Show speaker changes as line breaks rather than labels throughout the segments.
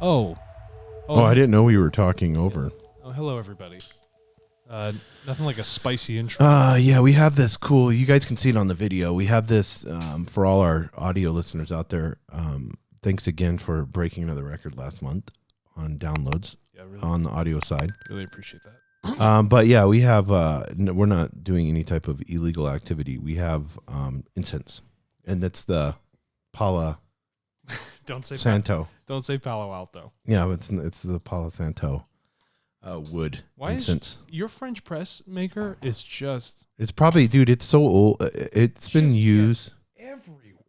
Oh.
Oh, I didn't know we were talking over.
Oh, hello, everybody. Nothing like a spicy intro.
Yeah, we have this cool, you guys can see it on the video. We have this for all our audio listeners out there. Thanks again for breaking another record last month on downloads on the audio side.
Really appreciate that.
But yeah, we have, we're not doing any type of illegal activity. We have incense, and that's the Palo
Don't say
Santo.
Don't say Palo Alto.
Yeah, it's the Palo Santo wood incense.
Is your French press maker is just...
It's probably, dude, it's so old. It's been used.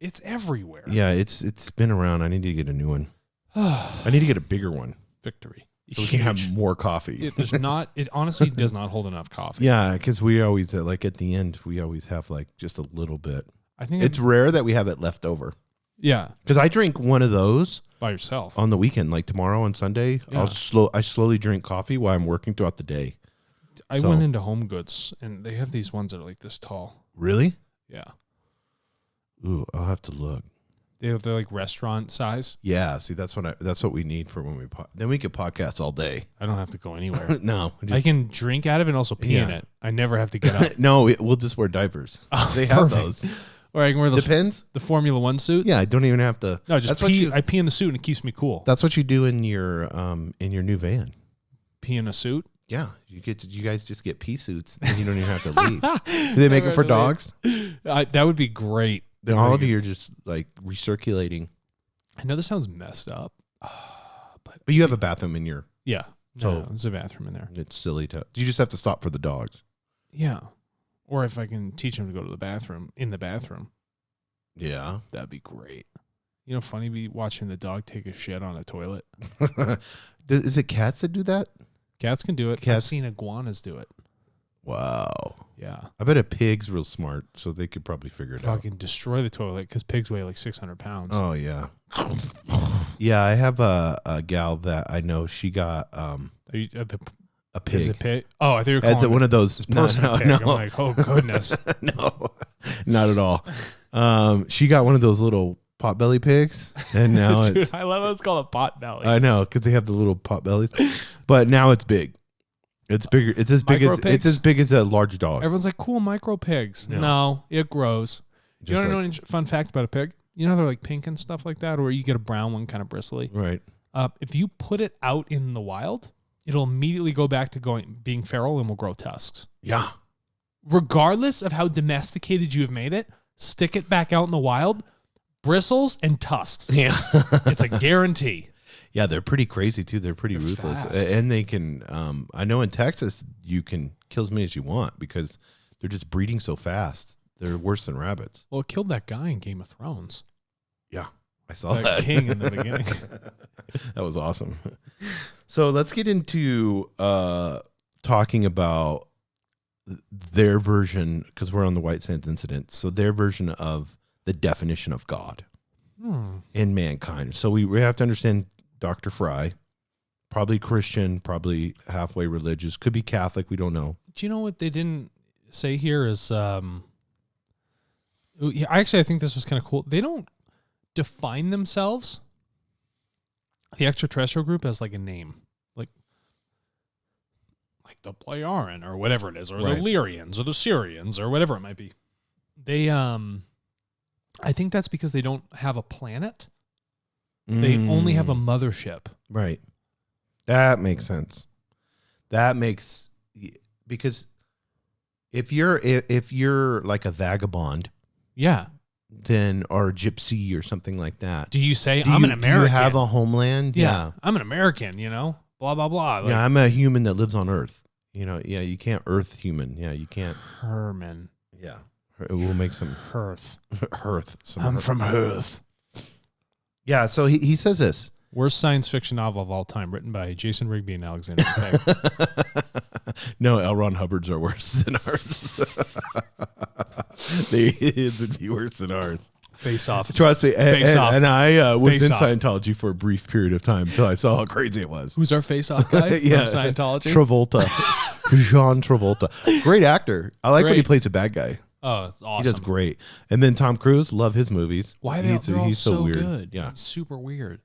It's everywhere.
Yeah, it's been around. I need to get a new one. I need to get a bigger one.
Victory.
So we can have more coffee.
It honestly does not hold enough coffee.
Yeah, because we always, like at the end, we always have like just a little bit.
I think
it's rare that we have it left over.
Yeah.
Because I drink one of those
by yourself
on the weekend, like tomorrow and Sunday.
Yeah.
I slowly drink coffee while I'm working throughout the day.
I went into Home Goods and they have these ones that are like this tall.
Really?
Yeah.
Ooh, I'll have to look.
They're like restaurant size.
Yeah, see, that's what we need for when we then we could podcast all day.
I don't have to go anywhere.
No,
I can drink out of it and also pee in it. I never have to get up.
No, we'll just wear diapers. They have those.
Or I can wear the Formula One suit.
Yeah, I don't even have to.
No, just pee. I pee in the suit and it keeps me cool.
That's what you do in your new van.
Pee in a suit.
Yeah, you guys just get pee suits and you don't even have to leave. Do they make them for dogs?
That would be great.
Then all of you are just like recirculating.
I know this sounds messed up,
but you have a bathroom in your
so there's a bathroom in there.
It's silly to. You just have to stop for the dogs.
Yeah, or if I can teach them to go to the bathroom in the bathroom.
Yeah,
that'd be great. You know, funny be watching the dog take a shit on a toilet.
Is it cats that do that?
Cats can do it. I've seen iguanas do it.
Wow.
Yeah.
I bet a pig's real smart, so they could probably figure it out.
Fucking destroy the toilet because pigs weigh like 600 pounds.
Oh, yeah. Yeah, I have a gal that I know. She got a pig.
Is it pig? Oh, I thought you were calling
it one of those.
No. I'm like, oh, goodness.
No, not at all. She got one of those little potbelly pigs, and now
Dude, I love how it's called a potbelly.
I know, because they have the little potbellies, but now it's big. It's bigger. It's as big as a large dog.
Everyone's like, cool, micro pigs. No, it grows. You want to know a fun fact about a pig? You know they're like pink and stuff like that, or you get a brown one, kind of bristly.
Right.
If you put it out in the wild, it'll immediately go back to being feral and will grow tusks.
Yeah.
Regardless of how domesticated you have made it, stick it back out in the wild, bristles and tusks.
Yeah.
It's a guarantee.
Yeah, they're pretty crazy too. They're pretty ruthless. Fast. And they can, I know in Texas, you can kill as many as you want because they're just breeding so fast. They're worse than rabbits.
Well, it killed that guy in Game of Thrones.
Yeah, I saw that.
King in the beginning.
That was awesome. So let's get into talking about their version, because we're on the White Sands incident. So their version of the definition of God in mankind. So we have to understand Dr. Fry, probably Christian, probably halfway religious, could be Catholic, we don't know.
Do you know what they didn't say here is, I think this was kind of cool. They don't define themselves, the extraterrestrial group, as like a name, like the Playaran or whatever it is, or the Lyrians or the Syrians or whatever it might be. They, I think that's because they don't have a planet. They only have a mothership.
Right. That makes sense. Because if you're like a vagabond, then or a gypsy or something like that.
Do you say I'm an American?
Do you have a homeland?
Yeah. I'm an American, blah, blah, blah.
Like, I'm a human that lives on Earth. You can't Earth human. Yeah, you can't.
Herman.
Yeah. We'll make some
Hearth.
I'm from Hearth. Yeah, so he says this.
Worst science fiction novel of all time, written by Jason Rigby and Alexander Pegg.
No, L. Ron Hubbard's are worse than ours. His would be worse than ours.
Face Off.
Trust me. And I was in Scientology for a brief period of time until I saw how crazy it was.
Who's our Face Off guy from Scientology?
Travolta. John Travolta. Great actor. I like when he plays a bad guy.
Oh, it's awesome.
He does great. And then Tom Cruise, love his movies.
Why they're all
he's so weird.
Good?
Yeah.
He's super weird.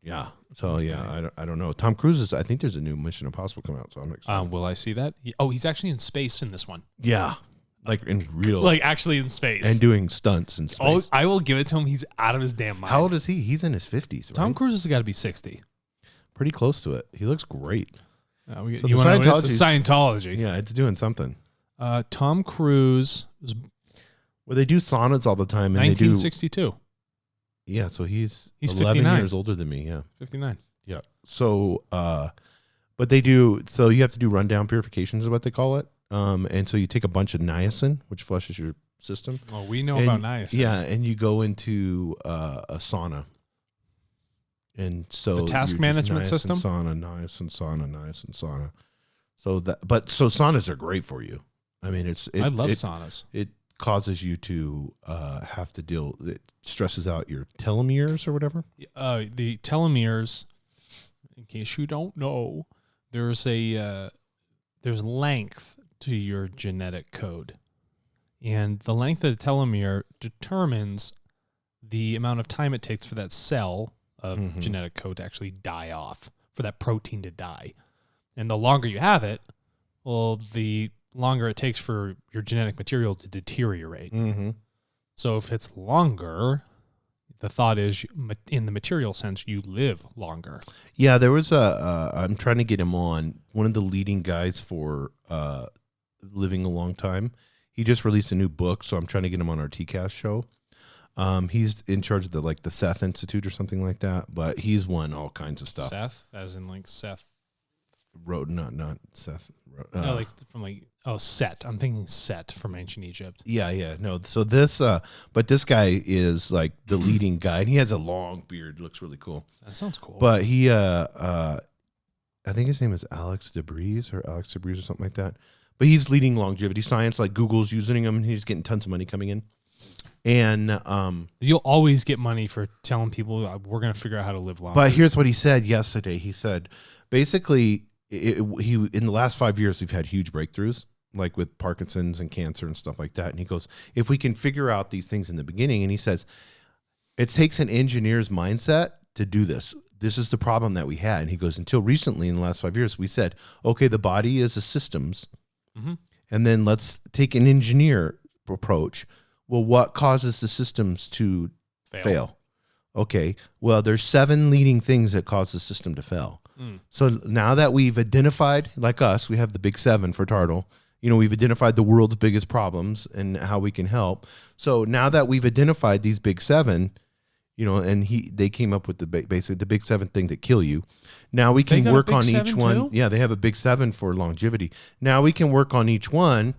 Yeah. So yeah, I don't know. Tom Cruise is. I think there's a new Mission Impossible coming out. So I'm excited.
Will I see that? Oh, he's actually in space in this one.
Yeah, like in real,
Like actually in space
and doing stunts in space.
Oh, I will give it to him. He's out of his damn mind.
How old is he? He's in his 50s. Right?
Tom Cruise has got to be 60.
Pretty close to it. He looks great.
So
the
you want to know what it is? The Scientology.
Yeah, it's doing something.
Tom Cruise was
Well, they do saunas all the time, and
1962.
Yeah, so he's 11
59.
years older than me. Yeah,
59.
yeah. So, but they do. So you have to do rundown purifications, is what they call it. And so you take a bunch of niacin, which flushes your system.
Oh, we know about niacin.
Yeah, and you go into a sauna. And so
the task management system.
Niacin sauna. So saunas are great for you. I mean, I love
saunas.
It causes you to have to deal. It stresses out your telomeres or whatever.
The telomeres. In case you don't know, there's length to your genetic code, and the length of the telomere determines the amount of time it takes for that cell of genetic code to actually die off, for that protein to die. And the longer you have it, well, the longer it takes for your genetic material to deteriorate.
Mm-hmm.
So if it's longer, the thought is, in the material sense, you live longer.
Yeah, there was I'm trying to get him on, one of the leading guys for living a long time. He just released a new book, so I'm trying to get him on our TCAS show. He's in charge of the Seth Institute or something like that, but he's won all kinds of stuff.
Seth, as in like Seth.
Not Seth.
Set. I'm thinking Set from ancient Egypt.
Yeah. No, so but this guy is like the leading guy, and he has a long beard. Looks really cool.
That sounds cool.
But he, I think his name is Alex DeBreeze or something like that. But he's leading longevity science. Like Google's using him, and he's getting tons of money coming in. And
you'll always get money for telling people we're going to figure out how to live longer.
But here's what he said yesterday. He said basically, in the last 5 years we've had huge breakthroughs, like with Parkinson's and cancer and stuff like that. And he goes, if we can figure out these things in the beginning, and he says it takes an engineer's mindset to do this. This is the problem that we had. And he goes, until recently in the last 5 years, we said, okay, the body is a systems, and then let's take an engineer approach. Well, what causes the systems to fail? Okay, well, there's 7 leading things that cause the system to fail. So now that we've identified, like us, we have the big 7 for Tartle. We've identified the world's biggest problems and how we can help. So now that we've identified these big 7, and they came up with basically the big 7 thing that kill you. Now we can work on each one. Too? Yeah, they have a big 7 for longevity. Now we can work on each one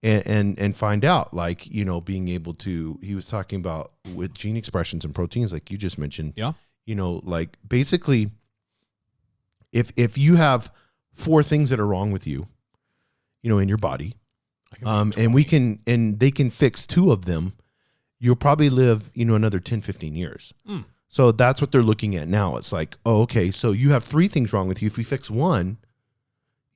and find out, like, being able to. He was talking about with gene expressions and proteins, like you just mentioned.
Yeah.
Like basically, if you have 4 things that are wrong with you, in your body, and they can fix 2 of them, you'll probably live, another 10, 15 years. So that's what they're looking at now. It's like, oh, okay, so you have 3 things wrong with you. If we fix 1,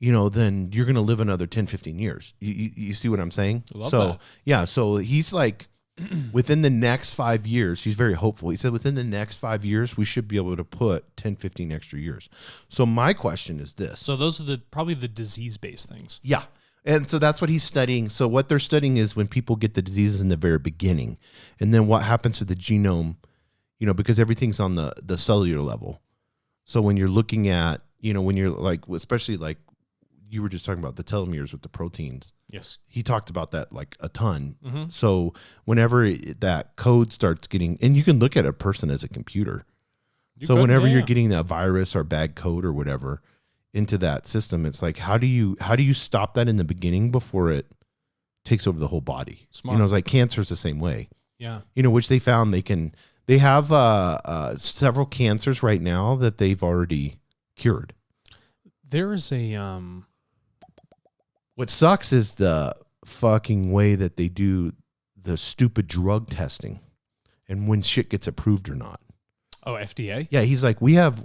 then you're going to live another 10, 15 years. You see what I'm saying?
I love that.
Yeah, so he's like, within the next 5 years, he's very hopeful. He said within the next 5 years, we should be able to put 10, 15 extra years. So my question is this.
So those are probably the disease-based things.
Yeah. And so that's what he's studying. So what they're studying is when people get the diseases in the very beginning, and then what happens to the genome, because everything's on the cellular level. So when you're looking at, when you're like, especially like you were just talking about the telomeres with the proteins.
Yes.
He talked about that like a ton. So whenever that code starts getting, and you can look at a person as a computer. Whenever you're getting a virus or bad code or whatever into that system, it's like, how do you stop that in the beginning before it takes over the whole body?
Smart.
It's like cancer is the same way.
Yeah.
Which they found they have several cancers right now that they've already cured.
There is a
what sucks is the fucking way that they do the stupid drug testing and when shit gets approved or not.
Oh, FDA?
Yeah, he's like, we have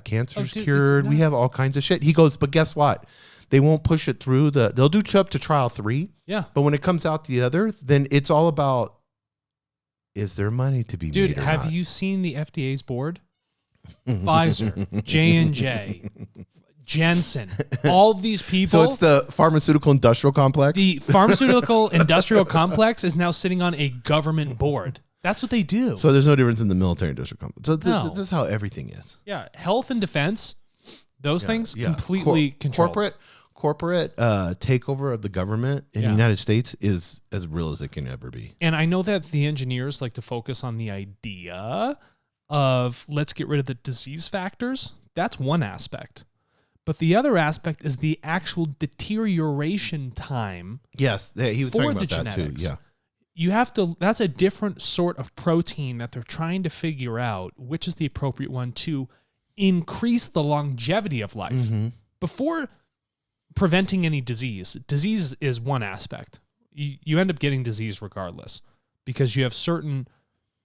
cancers cured. We have all kinds of shit. He goes, but guess what? They won't push it through they'll do up to trial 3.
Yeah.
But when it comes out the other, then it's all about, is there money to be made?
Dude, have you seen the FDA's board? Pfizer, J&J, Jensen, all these people.
So it's the pharmaceutical industrial complex?
The pharmaceutical industrial complex is now sitting on a government board. That's what they do.
So there's no difference in the military industrial complex. So
No.
this is how everything is.
Yeah, health and defense, those things completely controlled.
Corporate takeover of the government in the United States is as real as it can ever be.
And I know that the engineers like to focus on the idea of let's get rid of the disease factors. That's one aspect. But the other aspect is the actual deterioration time.
Yes, he was talking about that too. Yeah.
You have to, that's a different sort of protein that they're trying to figure out which is the appropriate one to increase the longevity of life.
Mm-hmm.
Before preventing any disease is one aspect. You end up getting disease regardless because you have certain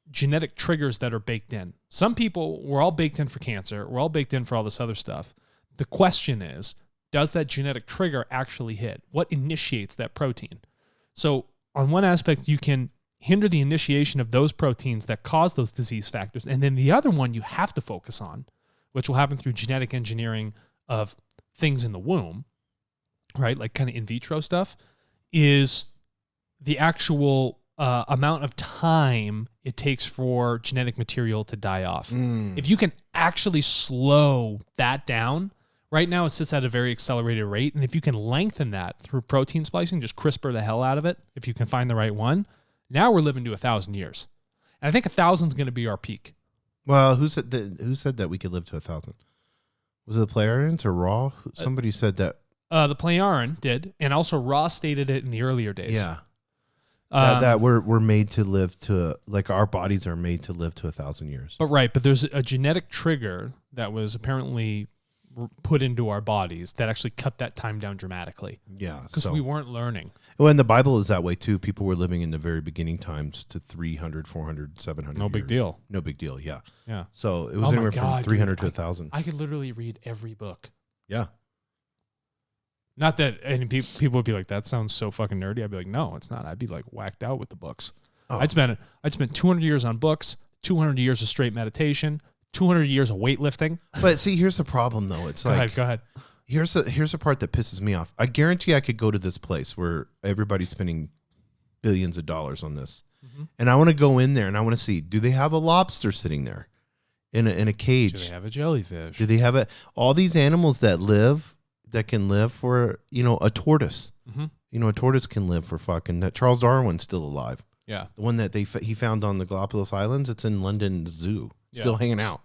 genetic triggers that are baked in. Some people, we're all baked in for cancer. We're all baked in for all this other stuff. The question is, does that genetic trigger actually hit? What initiates that protein? So on one aspect, you can hinder the initiation of those proteins that cause those disease factors. And then the other one you have to focus on, which will happen through genetic engineering of things in the womb, right? Like kind of in vitro stuff, is the actual amount of time it takes for genetic material to die off. If you can actually slow that down, right now it sits at a very accelerated rate. And if you can lengthen that through protein splicing, just CRISPR the hell out of it, if you can find the right one, now we're living to 1,000 years. And I think 1,000 is going to be our peak.
Well, who said that we could live to 1,000? Was it the Pleiadians or Ra? Somebody said that.
The Pleiadian did, and also Ra stated it in the earlier days.
Yeah. That we're made to live to, like our bodies are made to live to 1,000 years.
But there's a genetic trigger that was apparently put into our bodies that actually cut that time down dramatically.
Yeah.
Because we weren't learning.
Well, and the Bible is that way too. People were living in the very beginning times to 300, 400, 700
No big deal.
No big deal, yeah.
Yeah.
So it was anywhere from 300 to 1,000.
I could literally read every book.
Yeah.
Not that, and people would be like, that sounds so fucking nerdy. I'd be like, no, it's not. I'd be like whacked out with the books. Oh. I'd spend 200 years on books, 200 years of straight meditation, 200 years of weightlifting.
But see, here's the problem though. It's
go ahead.
Here's the part that pisses me off. I guarantee I could go to this place where everybody's spending billions of dollars on this. Mm-hmm. And I want to go in there and I want to see, do they have a lobster sitting there in a cage?
Do they have a jellyfish?
Do they have all these animals that can live for, a tortoise? Mm-hmm. A tortoise can live for that. Charles Darwin's still alive.
Yeah.
The one that he found on the Galapagos Islands, it's in London Zoo. Still hanging out.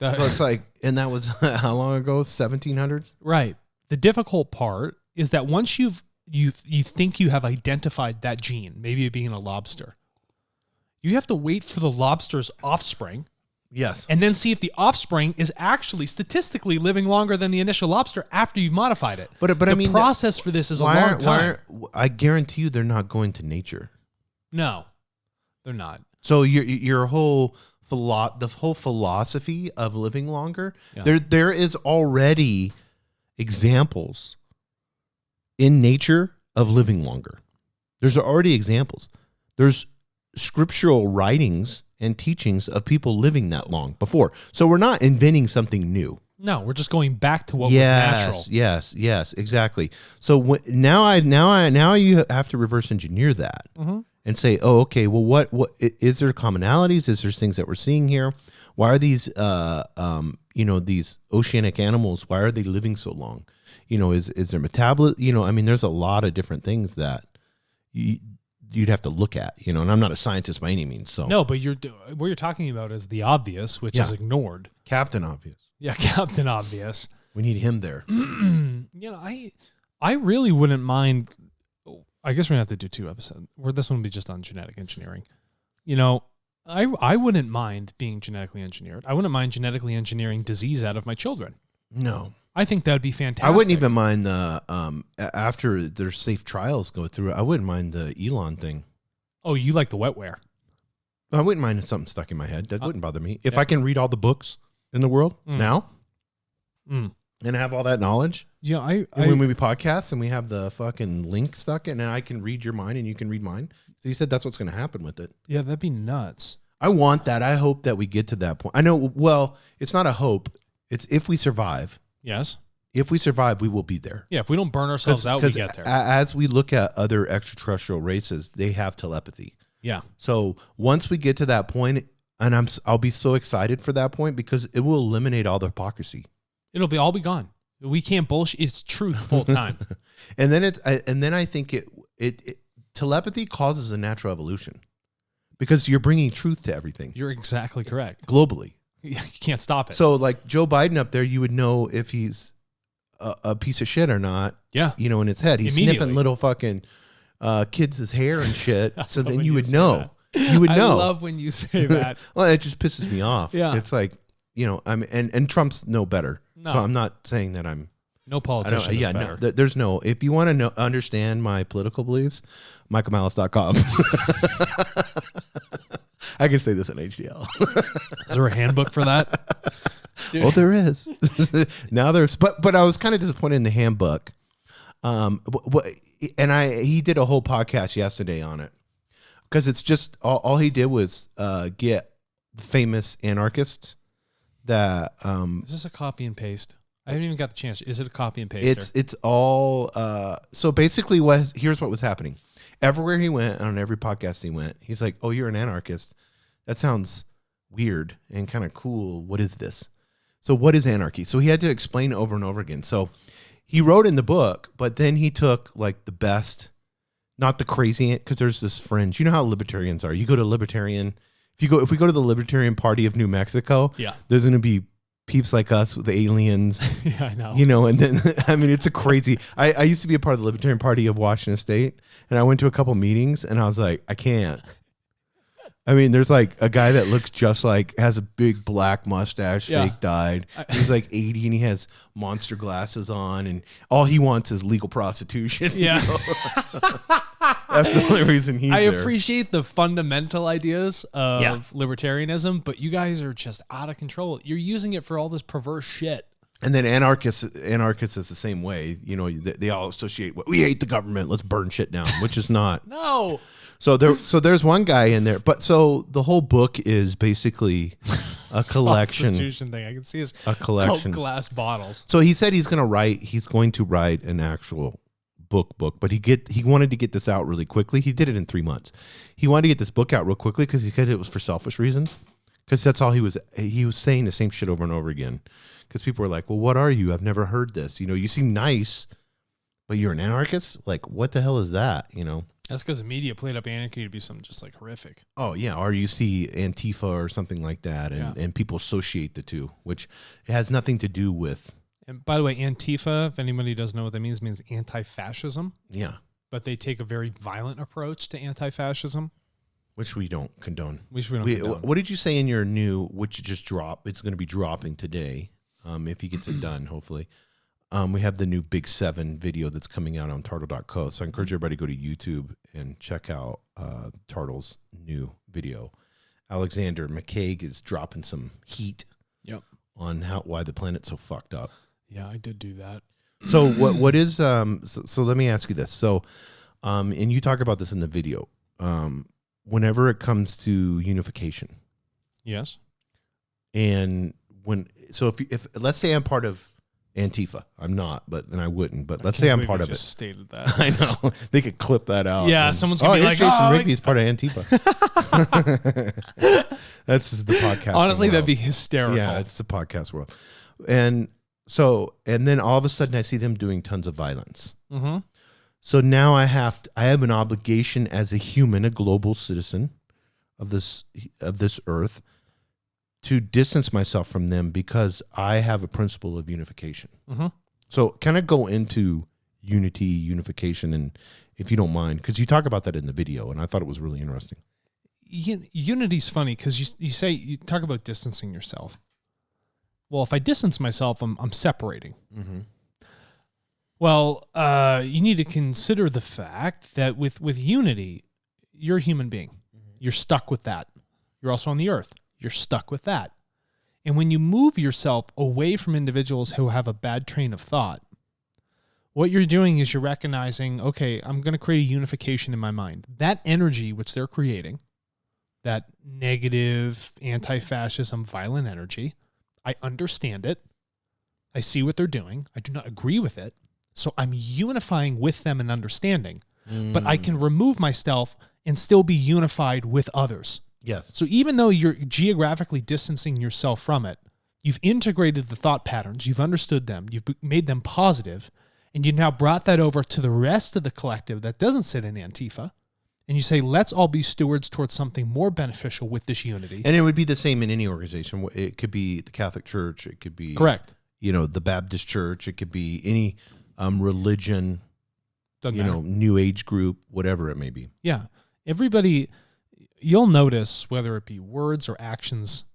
So it's like, and that was how long ago? 1700s?
Right. The difficult part is that once you think you have identified that gene, maybe it being a lobster, you have to wait for the lobster's offspring.
Yes.
And then see if the offspring is actually statistically living longer than the initial lobster after you've modified it.
But I mean,
the process for this is a long time.
I guarantee you they're not going to nature.
No, they're not.
So your whole philosophy of living longer, there is already examples in nature of living longer. There's already examples. There's scriptural writings and teachings of people living that long before. So we're not inventing something new.
No, we're just going back to what was natural.
Yes, exactly. So now you have to reverse engineer that. Mm-hmm. And say, oh, okay, well, what is there commonalities? Is there things that we're seeing here? Why are these, these oceanic animals, why are they living so long? Is their metabolism, I mean, there's a lot of different things that you'd have to look at, and I'm not a scientist by any means. So
no, but what you're talking about is the obvious, which is ignored.
Captain Obvious.
Yeah, Captain Obvious.
We need him there.
I really wouldn't mind. I guess we're going to have to do 2 episodes where this one will be just on genetic engineering. I wouldn't mind being genetically engineered. I wouldn't mind genetically engineering disease out of my children.
No.
I think that would be fantastic.
I wouldn't even mind after their safe trials go through, I wouldn't mind the Elon thing.
Oh, you like the wetware.
I wouldn't mind something stuck in my head. That wouldn't bother me. If I can read all the books in the world now and have all that knowledge.
Yeah,
when we podcast and we have the fucking link stuck in and I can read your mind and you can read mine. So you said that's what's going to happen with it.
Yeah, that'd be nuts.
I want that. I hope that we get to that point. I know, well, it's not a hope. It's if we survive.
Yes.
If we survive, we will be there.
Yeah, if we don't burn ourselves out, we get there.
As we look at other extraterrestrial races, they have telepathy.
Yeah.
So once we get to that point, and I'll be so excited for that point because it will eliminate all the hypocrisy.
It'll all be gone. We can't bullshit. It's truth full time.
And then I think it telepathy causes a natural evolution because you're bringing truth to everything.
You're exactly correct.
Globally.
You can't stop it.
So like Joe Biden up there, you would know if he's a piece of shit or not.
Yeah.
You know, in his head, he's sniffing little fucking kids' hair and shit. So then you would know. You would know.
I love when you say that.
Well, it just pisses me off.
Yeah.
It's like, you know, and Trump's no better.
No.
So I'm not saying that I'm.
No politician is better.
No, there's no. If you want to understand my political beliefs, michaelmalice.com. I can say this in HDL.
Is there a handbook for that?
Dude. Well, there is. Now there's, but I was kind of disappointed in the handbook. He did a whole podcast yesterday on it because it's just all he did was get the famous anarchists that.
Is this a copy and paste? I haven't even got the chance. Is it a copy and paste?
It's all. So basically, here's what was happening. Everywhere he went, on every podcast he went, he's like, "Oh, you're an anarchist. That sounds weird and kind of cool. What is this? So what is anarchy?" So he had to explain over and over again. So he wrote in the book, but then he took like the best, not the crazy, because there's this fringe. You know how libertarians are. You go to libertarian. If we go to the Libertarian Party of New Mexico,
yeah,
there's going to be peeps like us with aliens.
Yeah, I know.
You know, and then, I mean, it's a crazy. I used to be a part of the Libertarian Party of Washington State, and I went to a couple meetings, and I was like, I can't. I mean, there's like a guy that looks just like, has a big black mustache, fake dyed. He's like 80 and he has monster glasses on, and all he wants is legal prostitution.
Yeah.
You know? That's the only reason he's
I
there.
appreciate the fundamental ideas of libertarianism, but you guys are just out of control. You're using it for all this perverse shit.
And then anarchists is the same way. You know, they all associate, we hate the government, let's burn shit down, which is not.
No.
So there's one guy in there, but so the whole book is basically a collection.
Constitution thing. I can see his
a collection
glass bottles.
So he said he's going to write an actual book, but he wanted to get this out really quickly. He did it in 3 months. He wanted to get this book out real quickly because he said it was for selfish reasons. Because that's all he was saying the same shit over and over again. Because people were like, well, what are you? I've never heard this. You know, you seem nice, but you're an anarchist? Like, what the hell is that? You know?
That's because the media played up anarchy to be something just like horrific.
Oh, yeah. Or you see Antifa or something like that, and people associate the two, which it has nothing to do with.
And by the way, Antifa, if anybody doesn't know what that means anti-fascism.
Yeah.
But they take a very violent approach to anti-fascism.
Which we don't condone.
Condone.
What did you say in your new, which you just dropped? It's going to be dropping today, if he gets it done, hopefully. We have the new Big 7 video that's coming out on Tartle.co. So I encourage everybody to go to YouTube and check out Tartle's new video. Alexander McCaig is dropping some heat on why the planet's so fucked up.
Yeah, I did do that.
So what is so let me ask you this. So and you talk about this in the video. Whenever it comes to unification.
Yes.
And if let's say I'm part of Antifa, I'm not, but then I wouldn't. But let's say I'm part of it.
Stated that.
I know they could clip that out.
Yeah, someone's gonna be like,
Jason Rigby's part of Antifa. That's the podcast.
Honestly,
world.
That'd be hysterical.
Yeah, it's the podcast world. And then all of a sudden I see them doing tons of violence.
Mm-hmm.
So now I have an obligation as a human, a global citizen of this earth, to distance myself from them because I have a principle of unification.
Mm-hmm.
So kind of go into unification, and if you don't mind, because you talk about that in the video, and I thought it was really interesting.
Unity's funny because you talk about distancing yourself. Well, if I distance myself, I'm separating.
Mm-hmm.
Well, you need to consider the fact that with unity, you're a human being. Mm-hmm. You're stuck with that. You're also on the earth. You're stuck with that. And when you move yourself away from individuals who have a bad train of thought, what you're doing is you're recognizing, okay, I'm going to create a unification in my mind. That energy which they're creating that negative, anti-fascism, violent energy. I understand it. I see what they're doing. I do not agree with it. So I'm unifying with them and understanding. But I can remove myself and still be unified with others.
Yes.
So even though you're geographically distancing yourself from it, you've integrated the thought patterns, you've understood them, you've made them positive, and you now brought that over to the rest of the collective that doesn't sit in Antifa. And you say, let's all be stewards towards something more beneficial with this unity.
And it would be the same in any organization. It could be the Catholic Church. It could be
correct.
The Baptist Church. It could be any religion,
Doesn't matter.
New Age group, whatever it may be.
Yeah. Everybody, you'll notice whether it be words or actions,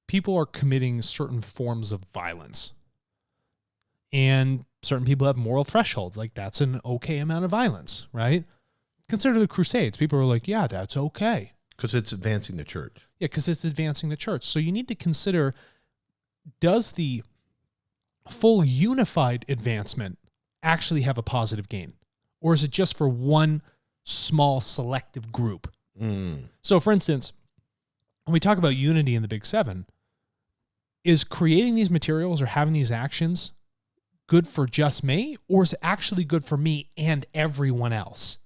people are committing certain forms of violence. And certain people have moral thresholds. Like, that's an okay amount of violence, right? Consider the Crusades. People are like, yeah, that's okay.
Because it's advancing the church.
Yeah, because it's advancing the church. So you need to consider, does the full unified advancement actually have a positive gain? Or is it just for one small selective group? So, for instance, when we talk about unity in the Big Seven, is creating these materials or having these actions good for just me? Or is it actually good for me and everyone else?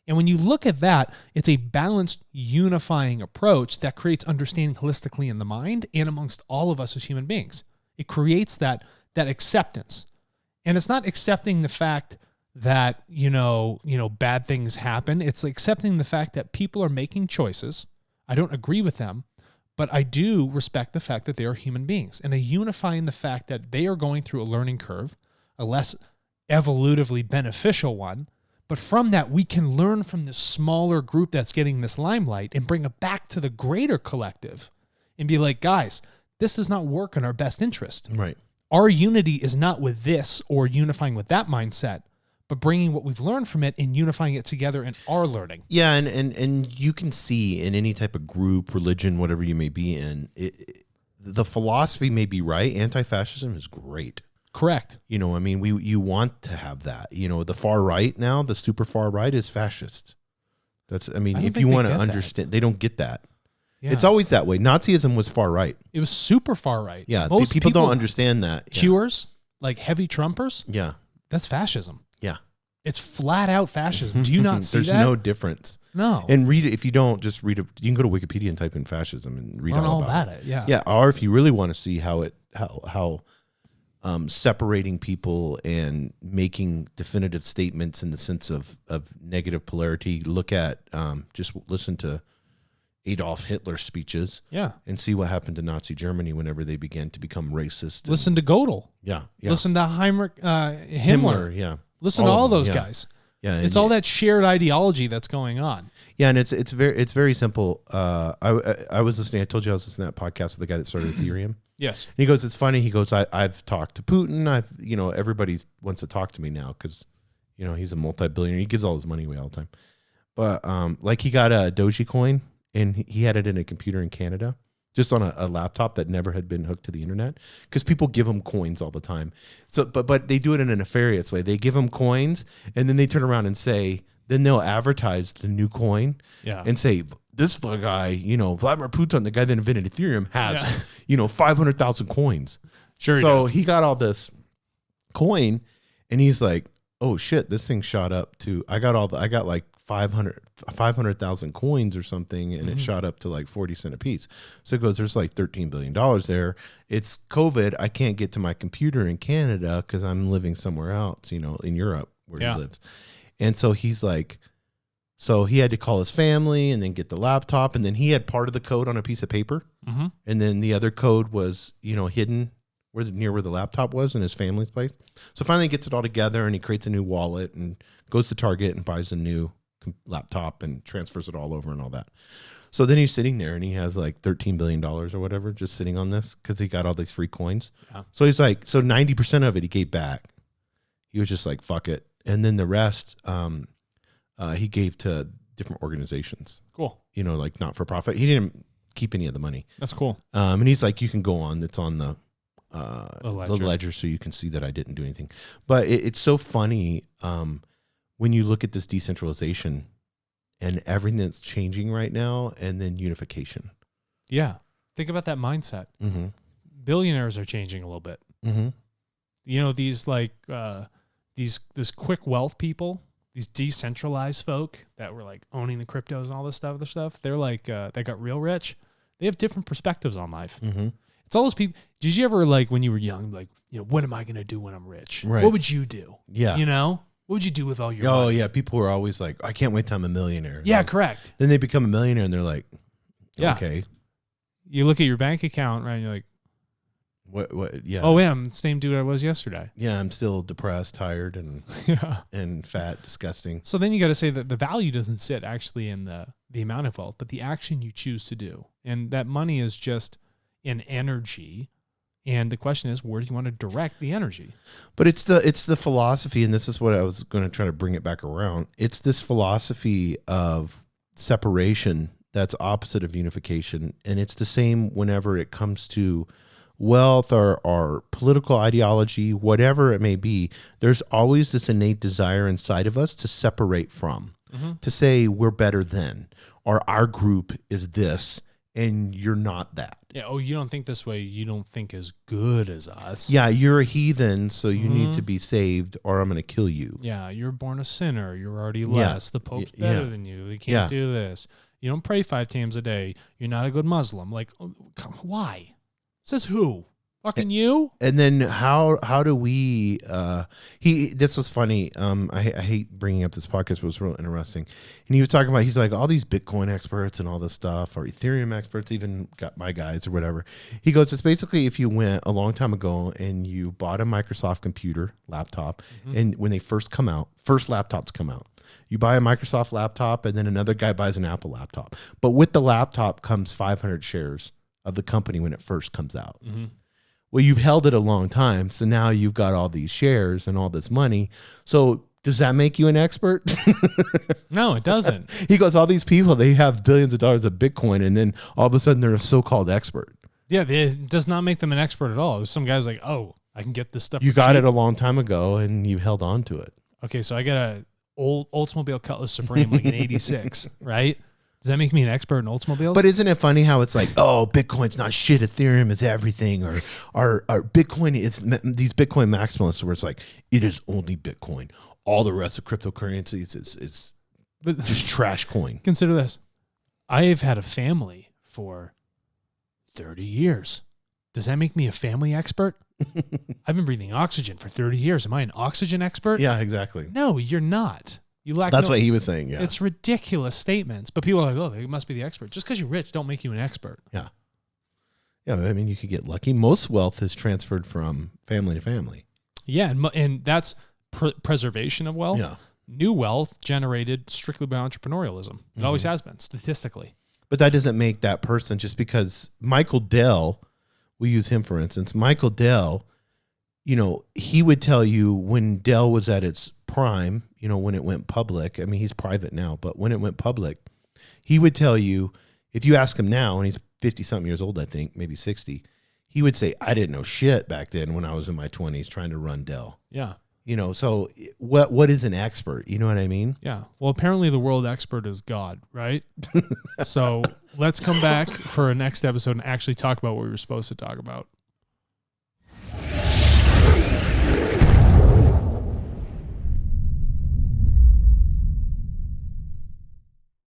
And when you look at that, it's a balanced, unifying approach that creates understanding holistically in the mind and amongst all of us as human beings. It creates that acceptance. And it's not accepting the fact that, bad things happen. It's accepting the fact that people are making choices. I don't agree with them, but I do respect the fact that they are human beings. And I unify in the fact that they are going through a learning curve, a less evolutively beneficial one. But from that, we can learn from this smaller group that's getting this limelight and bring it back to the greater collective and be like, guys, this does not work in our best interest.
Right.
Our unity is not with this or unifying with that mindset, but bringing what we've learned from it and unifying it together in our learning.
Yeah, and you can see in any type of group, religion, whatever you may be in, the philosophy may be right. Anti-fascism is great.
Correct.
You want to have that. The far right now, the super far right is fascist. If you want to understand, they don't get that. Yeah. It's always that way. Nazism was far right.
It was super far right.
Yeah, most people don't understand that.
Hewers, like heavy Trumpers,
yeah,
that's fascism.
Yeah.
It's flat out fascism. Do you not see
There's
that?
no difference.
No.
And read it. If you don't, just read it. You can go to Wikipedia and type in fascism and read all about it.
Yeah.
Yeah. Or if you really want to see how separating people and making definitive statements in the sense of negative polarity, just listen to Adolf Hitler's speeches.
Yeah.
And see what happened to Nazi Germany whenever they began to become racist.
Listen to Gödel.
Yeah.
Listen to Himmler.
Yeah.
Listen to all those guys.
Yeah.
It's all that shared ideology that's going on.
Yeah, and it's very simple. I was listening. I told you I was listening to that podcast with the guy that started Ethereum.
Yes.
And he goes, it's funny. He goes, I've talked to Putin. Everybody wants to talk to me now because, he's a multi-billionaire. He gives all his money away all the time. But he got a Dogecoin and he had it in a computer in Canada, just on a laptop that never had been hooked to the internet, because people give him coins all the time. So, but they do it in a nefarious way. They give him coins and then they turn around and say, then they'll advertise the new coin and say, this guy, Vladimir Putin, the guy that invented Ethereum, has, 500,000 coins.
Sure.
So he got all this coin and he's like, oh shit, this thing shot up to, I got like 500,000 coins or something, and it shot up to like 40 cents a piece. So it goes, there's like $13 billion there. It's COVID. I can't get to my computer in Canada because I'm living somewhere else, in Europe where he lives. And so he's like, so he had to call his family and then get the laptop. And then he had part of the code on a piece of paper. Mm-hmm. And then the other code was, hidden near where the laptop was in his family's place. So finally he gets it all together and he creates a new wallet and goes to Target and buys a new laptop and transfers it all over and all that. So then he's sitting there and he has like $13 billion or whatever just sitting on this because he got all these free coins. Yeah. So he's like, 90% of it he gave back. He was just like, fuck it. And then the rest he gave to different organizations.
Cool.
Like not for profit. He didn't keep any of the money.
That's cool.
And he's like, you can go on. It's on the ledger so you can see that I didn't do anything. But it's so funny when you look at this decentralization and everything that's changing right now, and then unification.
Yeah. Think about that mindset.
Mm-hmm.
Billionaires are changing a little bit.
Mm-hmm.
You know, these like this quick wealth people, these decentralized folk that were like owning the cryptos and all this stuff. They're like they got real rich. They have different perspectives on life.
Mm-hmm.
It's all those people. Did you ever, like, when you were young, like, you know, what am I going to do when I'm rich?
Right.
What would you do?
Yeah.
You know, what would you do with all your
Oh,
money?
yeah. People were always like, I can't wait till I'm a millionaire.
Yeah,
Like,
correct.
then they become a millionaire and they're like,
Yeah.
okay.
You look at your bank account, right? And you're like,
What, yeah.
oh, yeah, I'm the same dude I was yesterday.
Yeah, I'm still depressed, tired, and
Yeah.
and fat, disgusting.
So then you got to say that the value doesn't sit actually in the amount of wealth, but the action you choose to do. And that money is just an energy. And the question is, where do you want to direct the energy?
But it's the philosophy, and this is what I was going to try to bring it back around. It's this philosophy of separation that's opposite of unification, and it's the same whenever it comes to wealth or political ideology, whatever it may be. There's always this innate desire inside of us to separate from, to say we're better than, or our group is this, and you're not that.
Yeah. Oh, you don't think this way. You don't think as good as us.
Yeah, you're a heathen, so you need to be saved, or I'm going to kill you.
Yeah. You're born a sinner. You're already less. The Pope's
Yeah.
better than you. They can't do this. You don't pray 5 times a day. You're not a good Muslim. Like, why? Says who? Fucking you?
And then how do we this was funny. I hate bringing up this podcast, but it was real interesting. And he was talking about, he's like, all these Bitcoin experts and all this stuff, or Ethereum experts, even got my guys or whatever. He goes, it's basically if you went a long time ago and you bought a Microsoft computer laptop, and when they first laptops come out, you buy a Microsoft laptop and then another guy buys an Apple laptop. But with the laptop comes 500 shares of the company when it first comes out. Well, you've held it a long time, so now you've got all these shares and all this money. So does that make you an expert?
No, it doesn't.
He goes, all these people, they have billions of dollars of Bitcoin, and then all of a sudden they're a so-called expert.
Yeah, it does not make them an expert at all. Some guy's like, oh, I can get this stuff.
You
for
got
cheap.
it a long time ago, and you held on to it.
Okay, so I got a old Oldsmobile Cutlass Supreme, like an 86, right? Does that make me an expert in Oldsmobiles?
But isn't it funny how it's like, oh, Bitcoin's not shit, Ethereum is everything, or Bitcoin is these Bitcoin maximalists where it's like, it is only Bitcoin. All the rest of cryptocurrencies is just trash coin.
Consider this. I've had a family for 30 years. Does that make me a family expert? I've been breathing oxygen for 30 years. Am I an oxygen expert?
Yeah, exactly.
No, you're not. You lack.
That's what he was saying. Yeah,
It's ridiculous statements, but people are like, "Oh, they must be the expert." Just because you're rich, don't make you an expert.
Yeah. I mean, you could get lucky. Most wealth is transferred from family to family.
Yeah, and that's preservation of wealth.
Yeah.
New wealth generated strictly by entrepreneurialism. It always has been, statistically.
But that doesn't make that person, just because Michael Dell, we use him for instance. Michael Dell, he would tell you when Dell was at its prime, when it went public. I mean, he's private now, but when it went public, he would tell you, if you ask him now, and he's 50-something years old, I think, maybe 60, he would say, I didn't know shit back then when I was in my 20s trying to run Dell.
Yeah.
So what is an expert? You know what I mean?
Yeah. Well, apparently the world expert is God, right? So let's come back for a next episode and actually talk about what we were supposed to talk about.